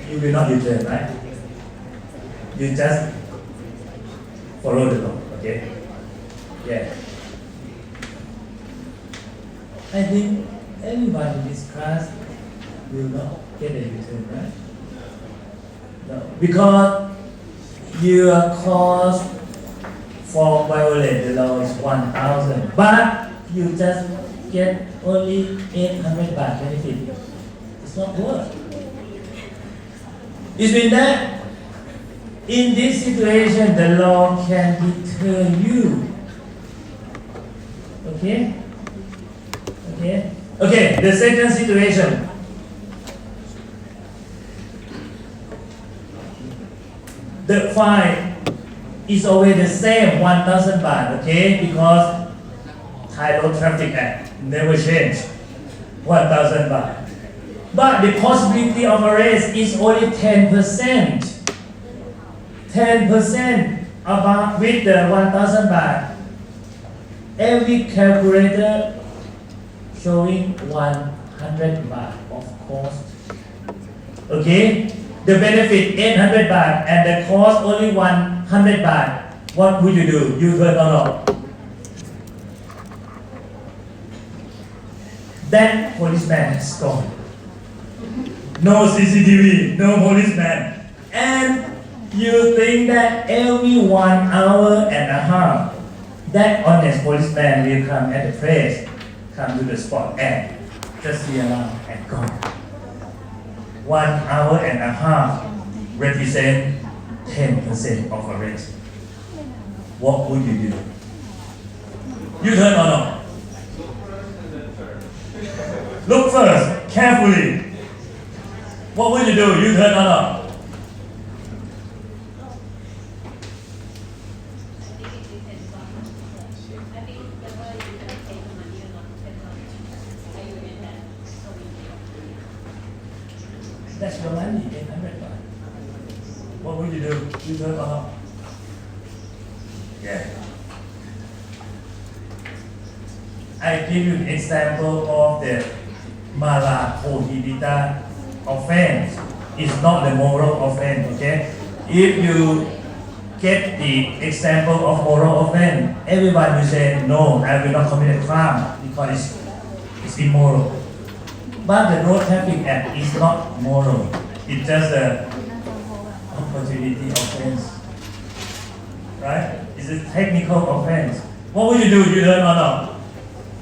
you will not U-turn, right? You just follow the law, okay? Yeah. I think everyone in this class will not get a U-turn, right? No, because your cost for violate the law is 1,000, but you just get only 800 baht benefit. It's not worth. It means that in this situation, the law can deter you. Okay? Okay? Okay, the second situation. The fine is always the same, 1,000 baht, okay? Because Thai Road Traffic Act never changed, 1,000 baht. But the possibility of arrest is only 10%. 10% about with the 1,000 baht. Every calculator showing 100 baht of cost. Okay? The benefit 800 baht and the cost only 100 baht. What would you do? You turn or not? That policeman has gone. No CCTV, no policeman. And you think that every 1 hour and a half, that honest policeman will come at the place, come to the spot and just see around and gone. 1 hour and a half represent 10% of arrest. What would you do? You turn or not? Look first, carefully. What would you do? You turn or not? That's your money, 800 baht. What would you do? You turn or not? Yeah. I give you an example of the mala prohibita offense. It's not the moral offense, okay? If you get the example of moral offense, everyone will say, no, I will not commit a crime because it's immoral. But the Road Traffic Act is not moral. It's just an opportunity offense. Right? It's a technical offense. What would you do? You learn or not?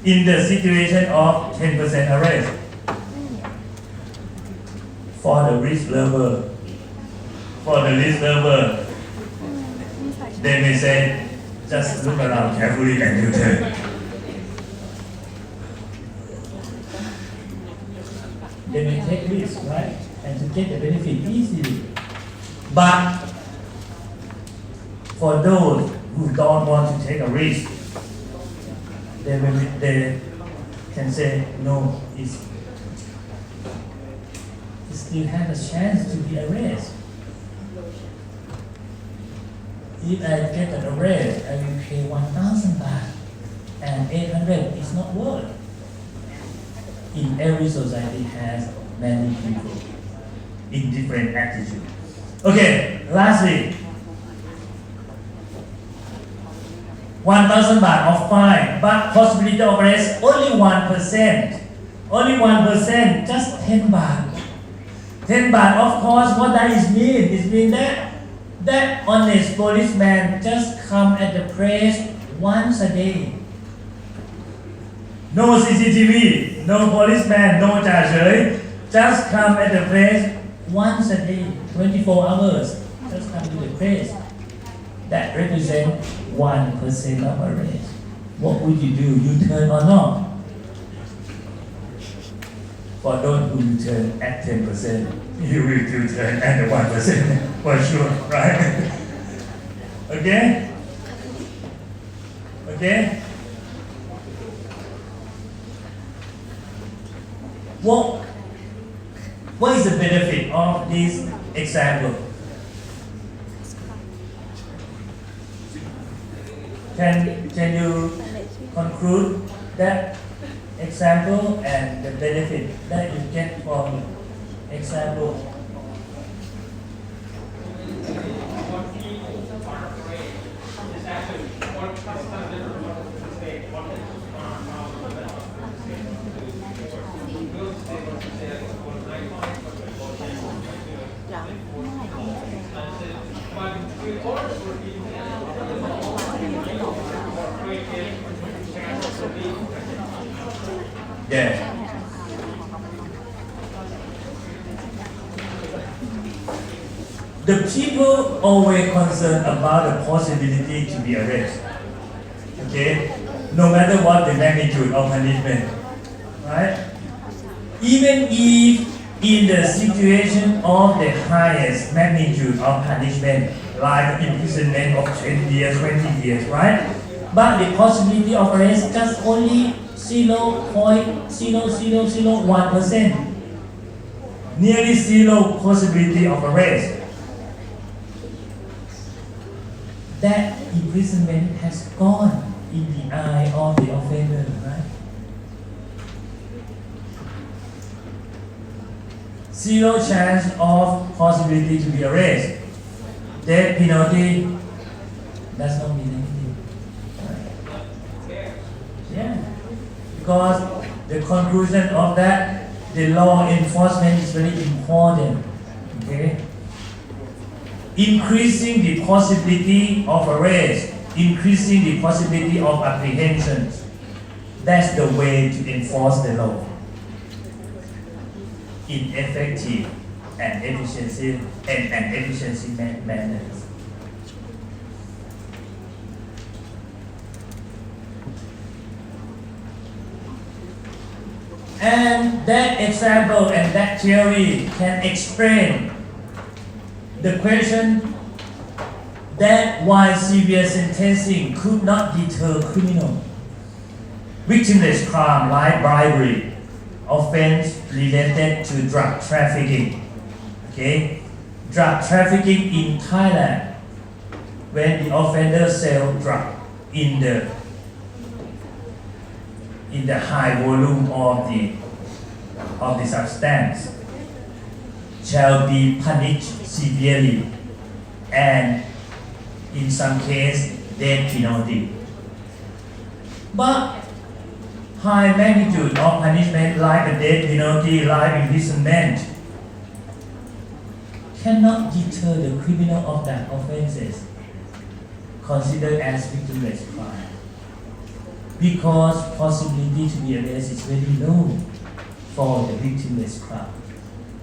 In the situation of 10% arrest. For the risk level, they may say, just look around carefully and you turn. They may take risks, right? And to get the benefit easily. But for those who don't want to take a risk, they can say, no, it still has a chance to be arrested. If I get an arrest, I will pay 1,000 baht and 800 is not worth. In every society has many people in different attitudes. Okay, lastly, 1,000 baht of fine, but possibility of arrest only 1%. Only 1%, just 10 baht. 10 baht, of course, what does it mean? It means that honest policeman just come at the place once a day. No CCTV, no policeman, no charger. Just come at the place once a day, 24 hours. Just come to the place. That represents 1% of arrest. What would you do? You turn or not? For those who you turn at 10%, you will do turn at the 1% for sure, right? Okay? Okay? What is the benefit of this example? Can you conclude that example and the benefit that you get from example? Yeah. The people always concerned about the possibility to be arrested. Okay? No matter what the magnitude of punishment. Right? Even if in the situation of the highest magnitude of punishment, like imprisonment of 20 years, 20 years, right? But the possibility of arrest just only 0.0001%. Nearly zero possibility of arrest. That imprisonment has gone in the eye of the offender, right? Zero chance of possibility to be arrested. Death penalty does not mean anything. Right? Yeah. Because the conclusion of that, the law enforcement is very important. Okay? Increasing the possibility of arrest, increasing the possibility of apprehension. That's the way to enforce the law in effective and efficiency manners. And that example and that theory can explain the question that why severe sentencing could not deter criminal. Victimless crime like bribery, offense related to drug trafficking. Okay? Drug trafficking in Thailand, when the offender sell drug in the high volume of the substance, shall be punished severely and in some case death penalty. But high magnitude of punishment like the death penalty, life imprisonment cannot deter the criminal of that offenses considered as victimless crime, because possibility to be arrested is very low for the victimless crime.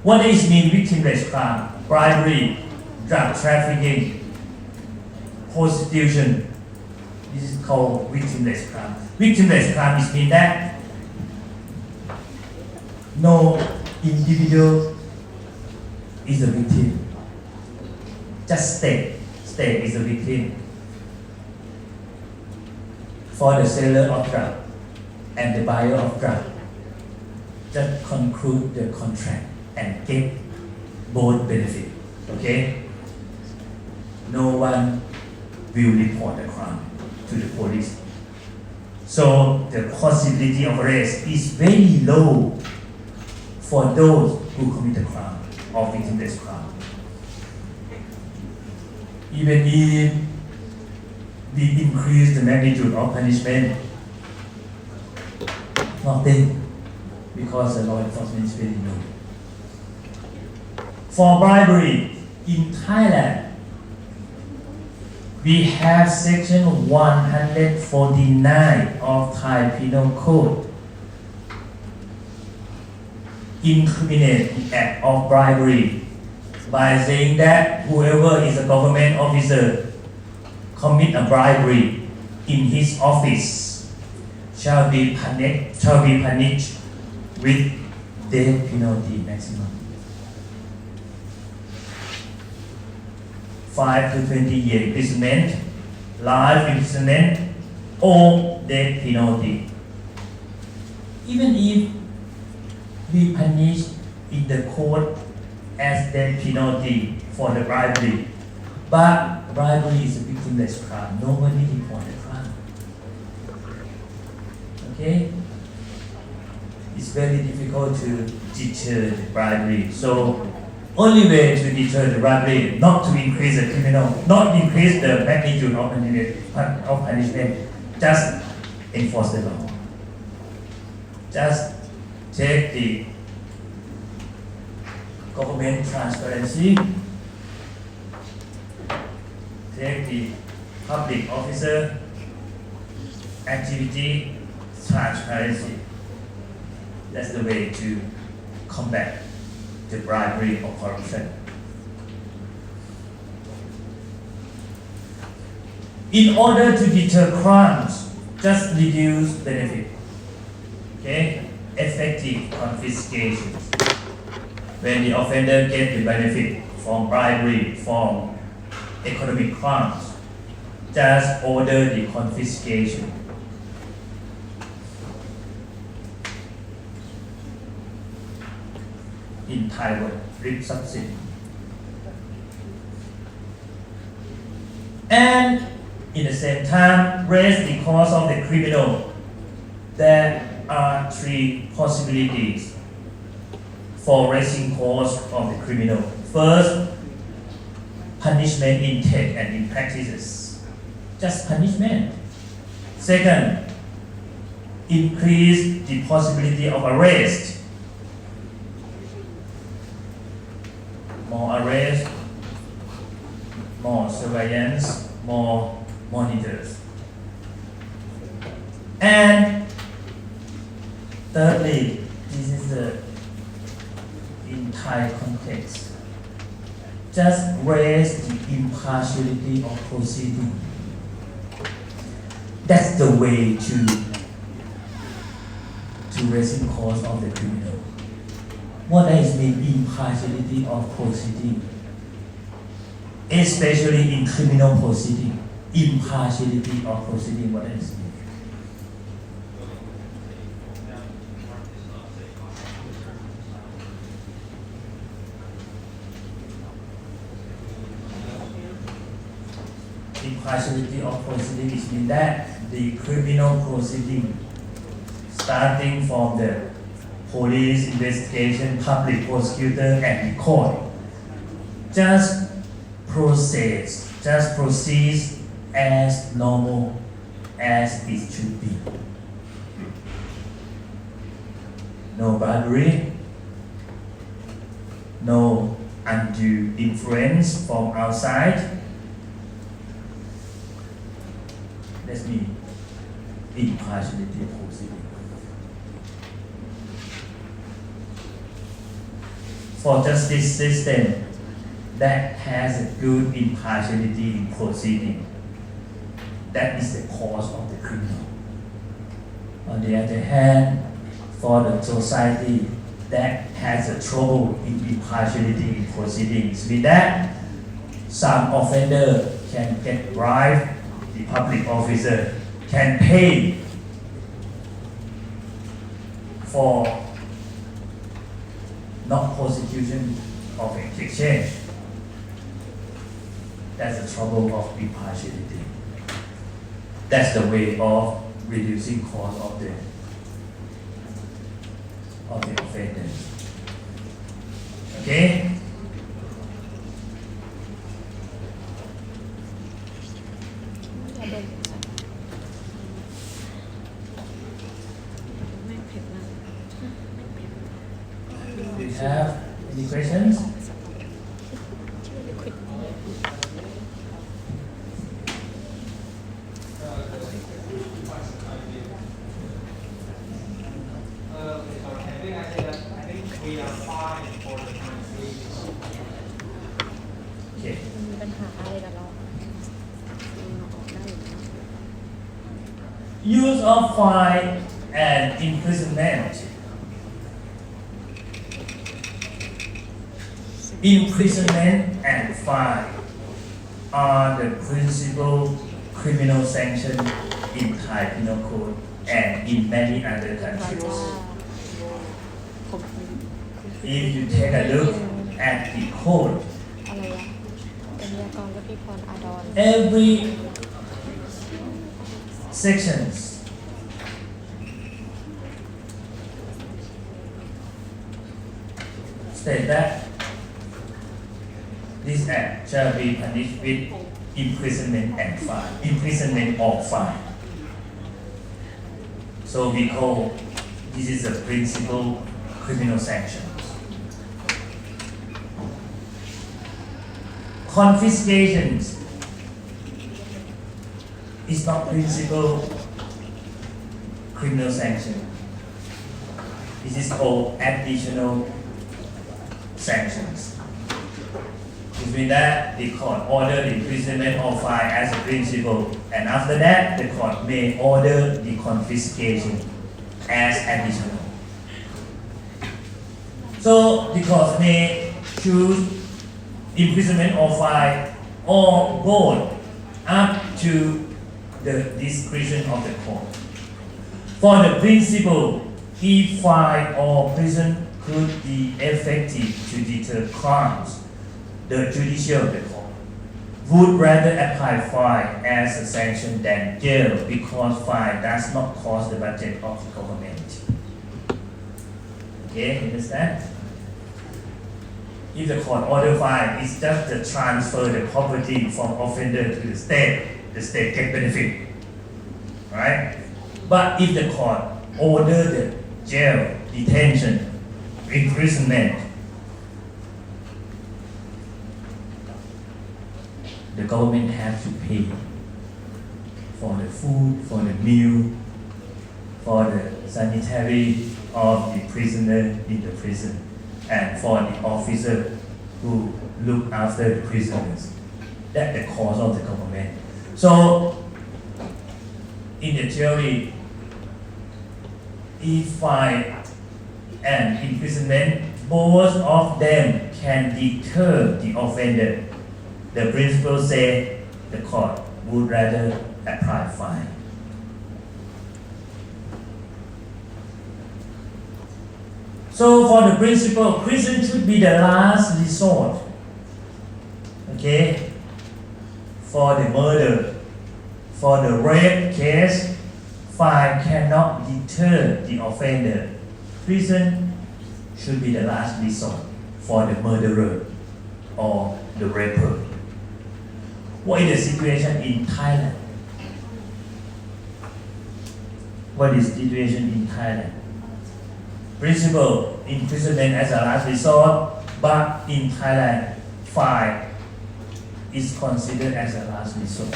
What does it mean victimless crime? Bribery, drug trafficking, prostitution. This is called victimless crime. Victimless crime is mean that no individual is a victim. Just state is a victim. For the seller of drug and the buyer of drug, just conclude the contract and get both benefit. Okay? No one will report the crime to the police. So the possibility of arrest is very low for those who commit the crime or victimless crime. Even if we increase the magnitude of punishment, nothing, because the law enforcement is very low. For bribery in Thailand, we have section 149 of Thai Penal Code incriminate the act of bribery by saying that whoever is a government officer commit a bribery in his office shall be punished with death penalty maximum. 5 to 20 year imprisonment, life imprisonment, or death penalty. Even if we punish in the court as death penalty for the bribery, but bribery is a victimless crime. Nobody report the crime. Okay? It's very difficult to deter the bribery. So only way to deter the bribery, not to increase the criminal, not increase the magnitude of punishment, just enforce the law. Just take the government transparency, protect the public officer activity transparency. That's the way to combat the bribery or corruption. In order to deter crimes, just reduce benefit. Okay? Effective confiscation. When the offender gets the benefit from bribery, from economic crimes, just order the confiscation. In Thai word, ริบทรัพย์สิน and in the same time raise the cost of the criminal. There are three possibilities for raising cost of the criminal. First, punishment in text and in practices. Just punishment. Second, increase the possibility of arrest. More arrest, more surveillance, more monitors. And thirdly, this is the in Thai context, just raise the impartiality of proceeding. That's the way to raising cost of the criminal. What does it mean, impartiality of proceeding? Especially in criminal proceeding, impartiality of proceeding, what does it mean? Impartiality of proceeding is mean that the criminal proceeding, starting from the police investigation, public prosecutor, and the court, just proceed as normal as it should be. No bribery, no undue influence from outside. That's me, impartiality proceeding. For justice system that has a good impartiality in proceeding, that is the cause of the criminal. On the other hand, for the society that has a trouble in impartiality in proceedings, with that some offender can get bribe, the public officer can pay for not prosecution of exchange. That's the trouble of impartiality. That's the way of reducing cost of the offenders. Okay? Do you have any questions? Okay. มีปัญหาอะไรกับเรา Use of fine and imprisonment. Imprisonment and fine are the principal criminal sanction in Thai Penal Code and in many other countries. If you take a look at the code, อะไรอะเป็นยากรกับพี่พรอาดอน every sections state that this act shall be punished with imprisonment and fine, imprisonment or fine. So we call this is a principal criminal sanction. Confiscations is not principal criminal sanction. This is called additional sanctions. Which means that the court ordered the imprisonment or fine as a principal, and after that, the court may order the confiscation as additional. So the court may choose imprisonment or fine or both up to the discretion of the court. For the principal, if fine or prison could be effective to deter crimes, the judicial the court would rather apply fine as a sanction than jail, because fine does not cost the budget of the government. Okay, understand? If the court order fine, it's just to transfer the property from offender to the state gets benefit, right? But if the court order the jail, detention, imprisonment, the government has to pay for the food, for the meal, for the sanitary of the prisoner in the prison, and for the officer who look after the prisoners. That's the cost of the government. So, in the theory, if fine and imprisonment, both of them can deter the offender, the principal said the court would rather apply fine. So for the principal, prison should be the last resort. Okay? For the murder, for the rape case, fine cannot deter the offender. Prison should be the last resort for the murderer or the raper. What is the situation in Thailand? What is the situation in Thailand? Principal imprisonment as a last resort, but in Thailand, fine is considered as a last resort.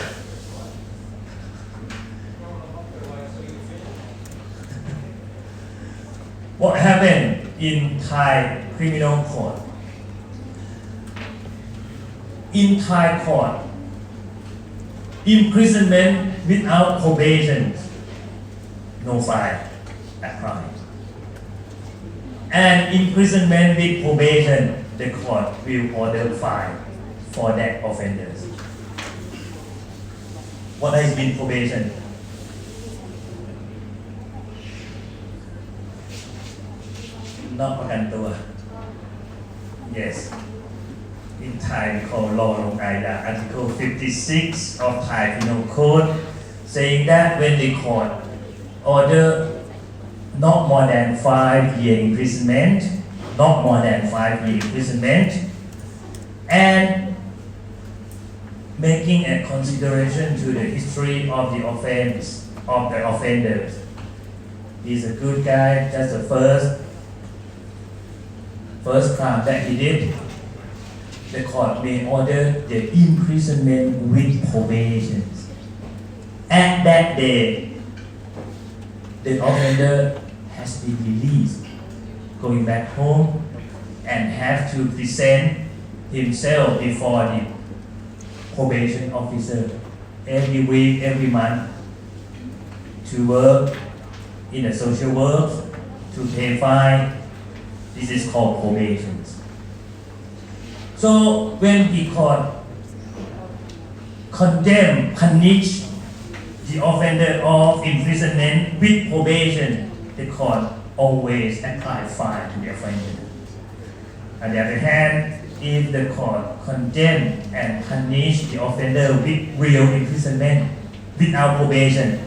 What happened in Thai criminal court? In Thai court, imprisonment without probation, no fine applied. And imprisonment with probation, the court will order fine for that offenders. What has been probation? Not ประกันตัว Yes. In Thai we call law Long Aida, Article 56 of Thai Penal Code, saying that when the court order not more than 5-year imprisonment, not more than 5-year imprisonment, and making a consideration to the history of the offense of the offenders. He's a good guy, just the first crime that he did. The court may order the imprisonment with probation. At that day, the offender has been released, going back home, and have to present himself before the probation officer every week, every month, to work in a social work, to pay fine. This is called probation. So when the court condemn, punish the offender of imprisonment with probation, the court always apply fine to the offender. On the other hand, if the court condemn and punish the offender with real imprisonment without probation,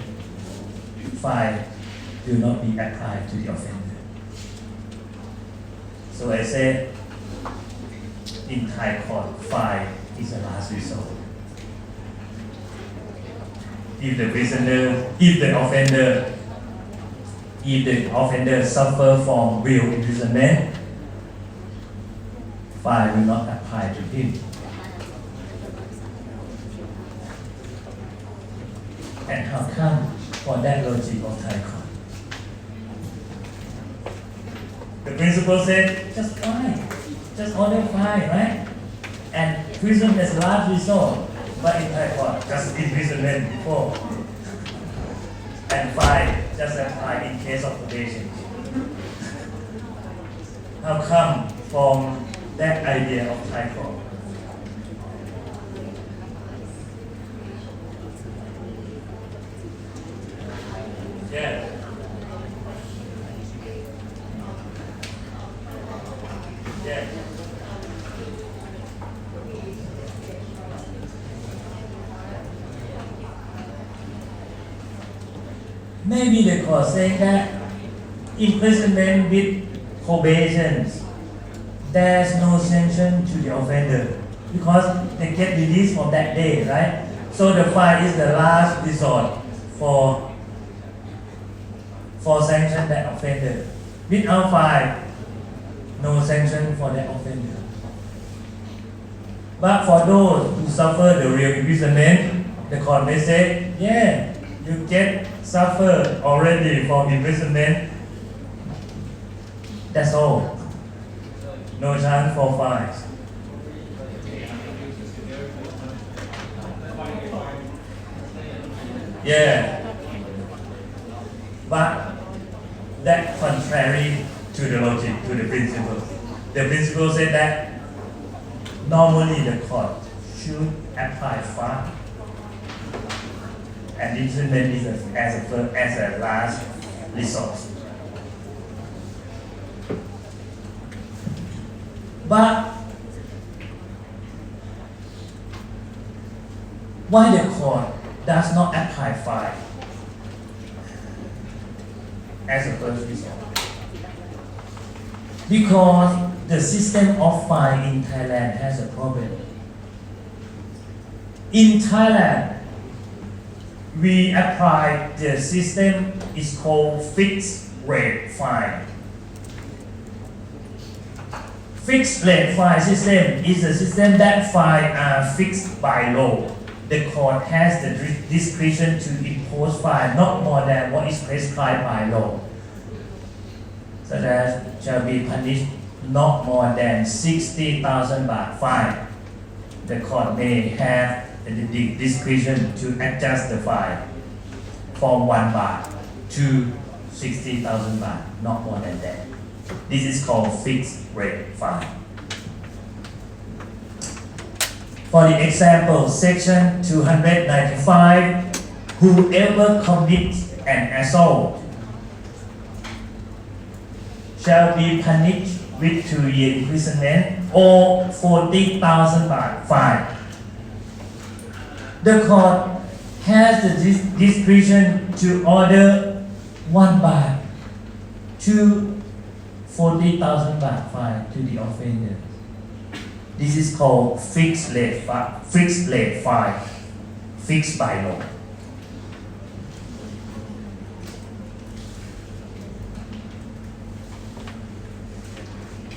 fine will not be applied to the offender. So I said, in Thai court, fine is the last resort. If the offender suffer from real imprisonment, fine will not apply to him. And how come for that logic of Thai court? The principal said, just fine, just order fine, right? And prison is last resort, but in Thai court, just imprisonment before. And fine, just apply in case of probation. How come from that idea of Thai court? Yeah. Yeah. Maybe the court saying that imprisonment with probation, there's no sanction to the offender because they get released from that day, right? So the fine is the last resort for sanction that offender. Without fine, no sanction for that offender. But for those who suffer the real imprisonment, the court may say, yeah, you get suffered already from imprisonment. That's all. No chance for fines. Yeah. But that contrary to the logic, to the principle. The principle said that normally the court should apply fine. And imprisonment is as a last resort. But why the court does not apply fine as a first resort? Because the system of fine in Thailand has a problem. In Thailand, we apply the system is called fixed rate fine. Fixed rate fine system is a system that fines are fixed by law. The court has the discretion to impose fine not more than what is prescribed by law. Such as shall be punished not more than 60,000 baht fine. The court may have the discretion to adjust the fine from 1 baht to 60,000 baht, not more than that. This is called fixed rate fine. For the example, section 295, whoever commits an assault shall be punished with 2-year imprisonment or 40,000 baht fine. The court has the discretion to order 1 baht to 40,000 baht fine to the offender. This is called fixed rate fine, fixed by law.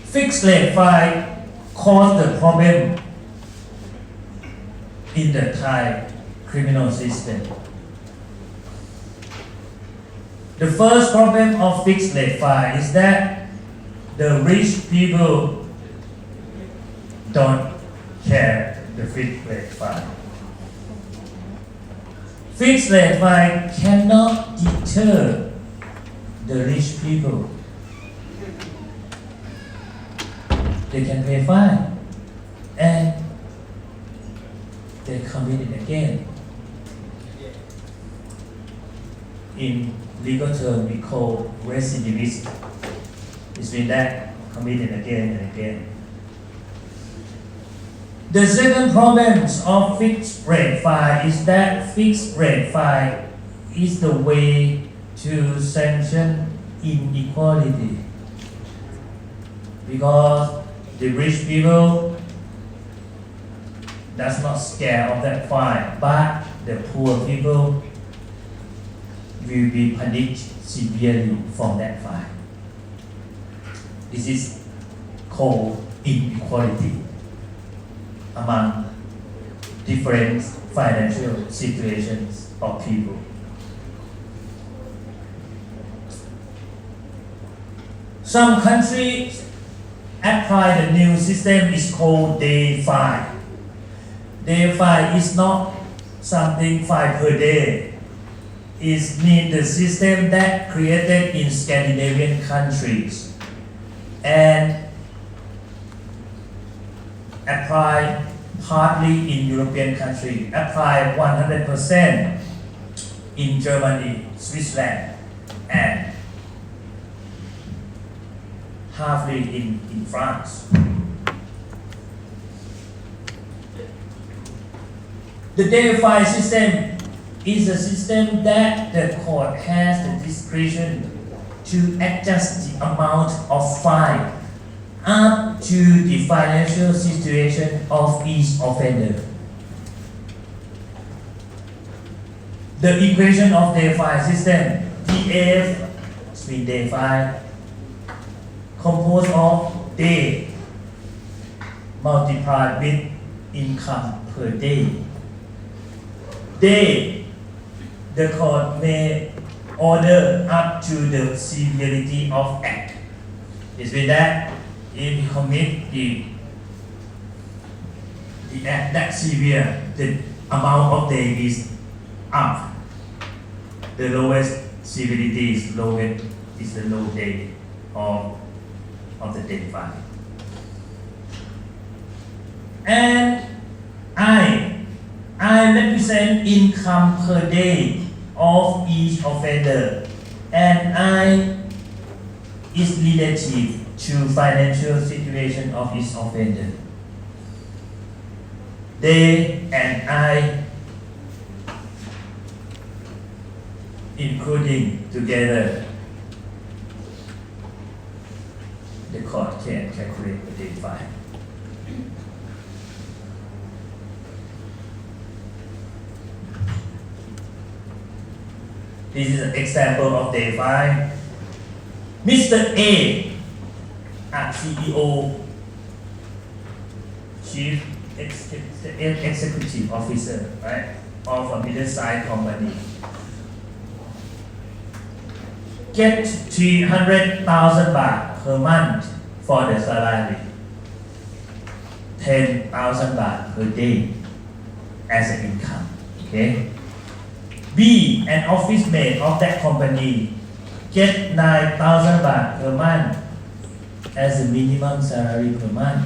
Fixed rate fine caused the problem in the Thai criminal system. The first problem of fixed rate fine is that the rich people don't care the fixed rate fine. Fixed rate fine cannot deter the rich people. They can pay fine and they commit it again. In legal term, we call recidivist. It's been that committed again and again. The second problem of fixed rate fine is that fixed rate fine is the way to sanction inequality. Because the rich people does not scare of that fine, but the poor people will be punished severely from that fine. This is called inequality among different financial situations. of people. Some countries apply the new system is called day 5. Day 5 is not something 5 per day. It means the system that created in Scandinavian countries and apply partly in European countries, apply 100% in Germany, Switzerland, and halfly in France. The day 5 system is a system that the court has the discretion to adjust the amount of fine up to the financial situation of each offender. The equation of day 5 system, DF, means day 5, composed of day multiplied with income per day. Day, the court may order up to the severity of act. Is with that, if you commit the act that severe, the amount of day is up. The lowest severity is lowest is the low day of the day 5. And I represent income per day of each offender, and I is relative to financial situation of each offender. They and I, including together, the court can calculate the day 5. This is an example of day 5. Mr. A, CEO, Chief Executive Officer, right, of a middle-sized company, get 300,000 baht per month for the salary, 10,000 baht per day as an income. Okay. B, an office mate of that company, get 9,000 baht per month as a minimum salary per month,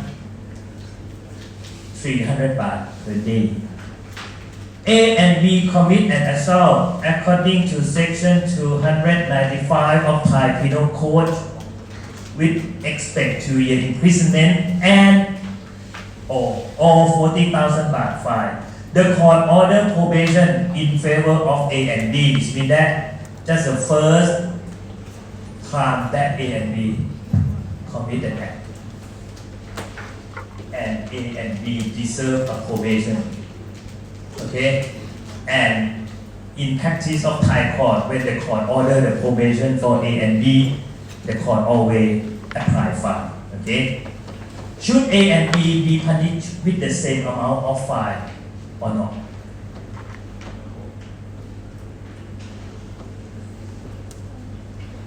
300 baht per day. A and B commit an assault according to section 295 of Thai Penal Code with expect 2 year imprisonment and or 40,000 baht fine. The court ordered probation in favor of A and B. This means that just the first time that A and B committed act, and A and B deserve a probation. Okay, and in practice of Thai court, when the court order the probation for A and B, the court always apply fine. Okay, should A and B be punished with the same amount of fine or not?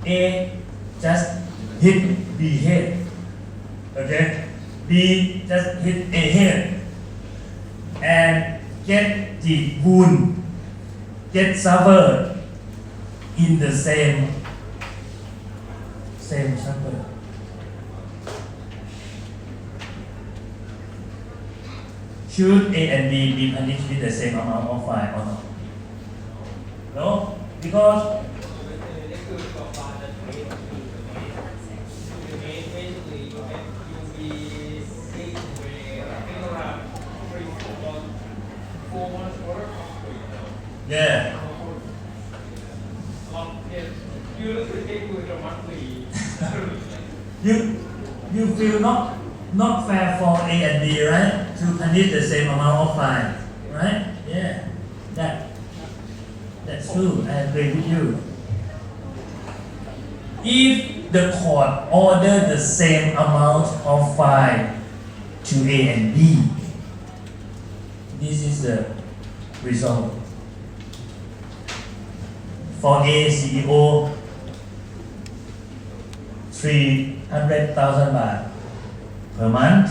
A just hit B head. Okay, B just hit A head and get the wound, get suffered in the same suffer. Should A and B be punished with the same amount of fine or not? No, because yeah. You feel not fair for A and B, right? To punish the same amount of fine, right? Yeah, that's true. I agree with you. If the court order the same amount of fine to A and B, this is the result. For A CEO, 300,000 baht per month.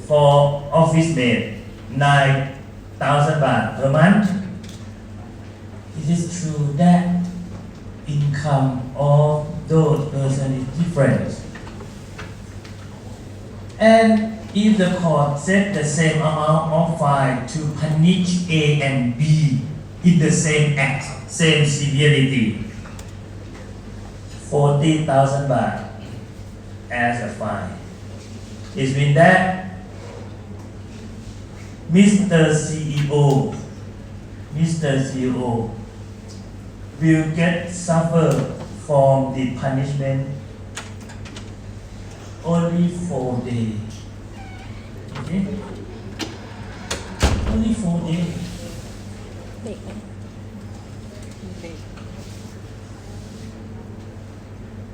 For office mate, 9,000 baht per month. It is true that income of those persons is different. And if the court set the same amount of fine to punish A and B in the same act, same severity, 40,000 baht as a fine, it means that Mr. CEO will get suffer from the punishment only 4 days. Okay? Only 4 days. เด็กไหม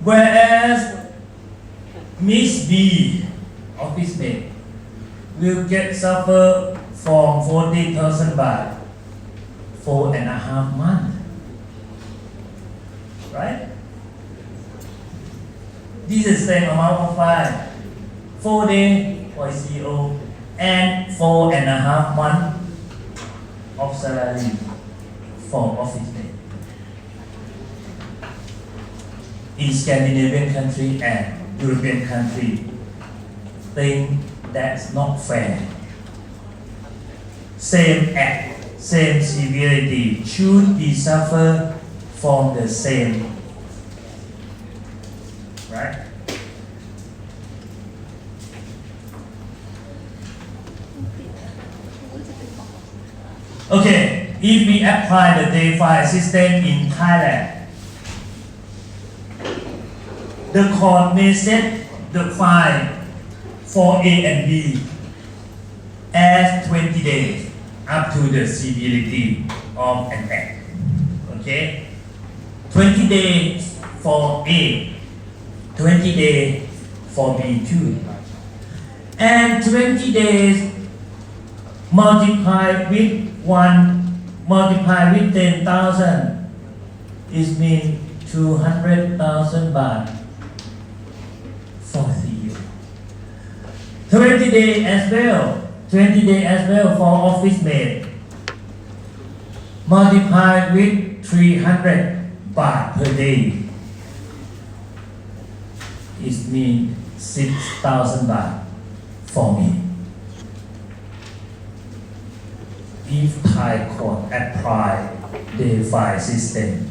Whereas Miss B, office mate, will get suffer from 40,000 baht 4.5 months. Right? This is the same amount of fine. 4 days for CEO and 4.5 months of salary for office mate. In Scandinavian country and European country, think that's not fair. Same act, same severity should be suffered from the same. Right? Okay, if we apply the day file system in Thailand, the court may set the fine for A and B as 20 days up to the severity of an act. Okay? 20 days for A, 20 days for B2. And 20 days multiplied with 10,000 is mean 200,000 baht for CEO. 20 days as well. 20 days as well for office mate. Multiplied with 300 baht per day. It means 6,000 baht for me. If Thai court apply the file system,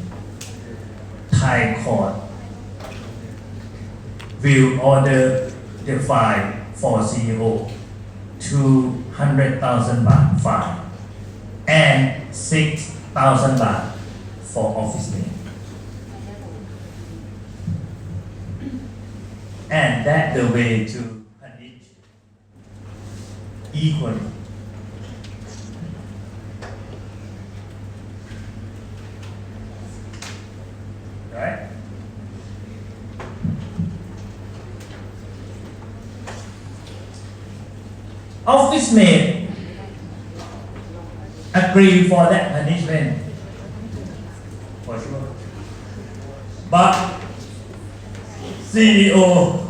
Thai court will order the fine for CEO 200,000 baht fine and 6,000 baht for office mate. And that's the way to punish equally. Right? Office mate agree for that punishment, for sure. But CEO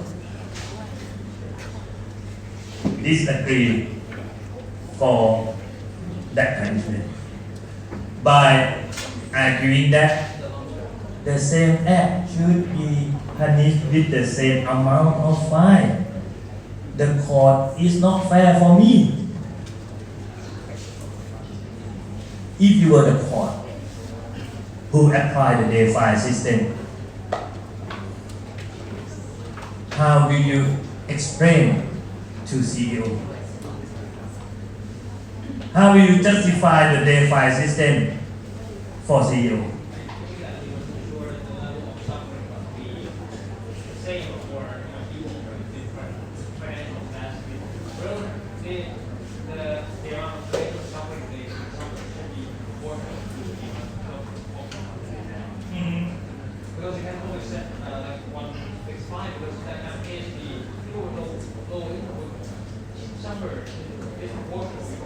disagree for that punishment by arguing that the same act should be punished with the same amount of fine. The court is not fair for me. If you were the court who apply the day file system, how will you explain to CEO? How will you justify the day file system for CEO? Because you can always set like one fixed fine because that case the people with low income would suffer disproportionately.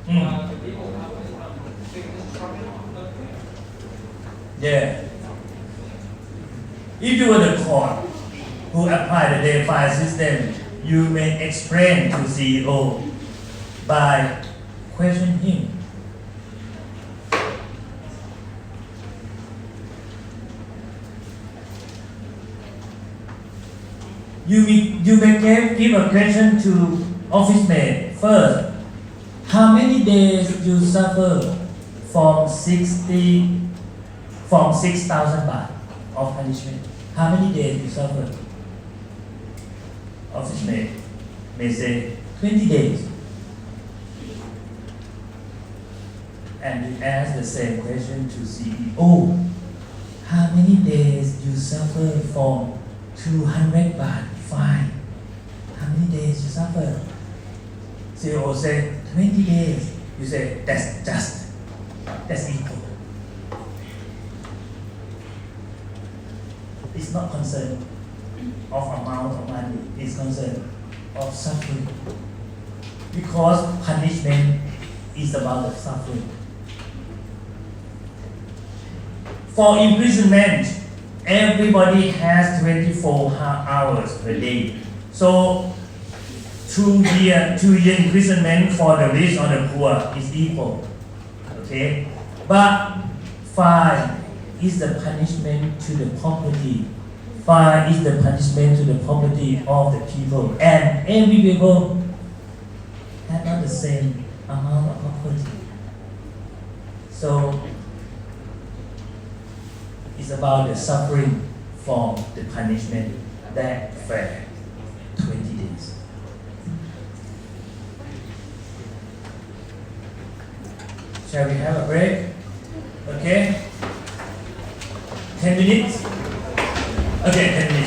The people who have income, they can just drop it off. Yeah. If you were the court who apply the day file system, you may explain to CEO by questioning him. You may give a question to office mate first. How many days you suffer from 6,000 baht of punishment? How many days you suffer? Office mate may say 20 days. And you ask the same question to CEO. How many days you suffer from 200 baht fine? How many days you suffer? CEO say 20 days. You say that's just, that's equal. It's not concerned of amount of money. It's concerned of suffering. Because punishment is about the suffering. For imprisonment, everybody has 24 hours per day. So 2-year imprisonment for the rich or the poor is equal. Okay? But fine is the punishment to the property. Fine is the punishment to the property of the people. And every people have not the same amount of property. So it's about the suffering from the punishment that fair. 20 days. Shall we have a break? Okay? 10 minutes? Okay, 10 minutes.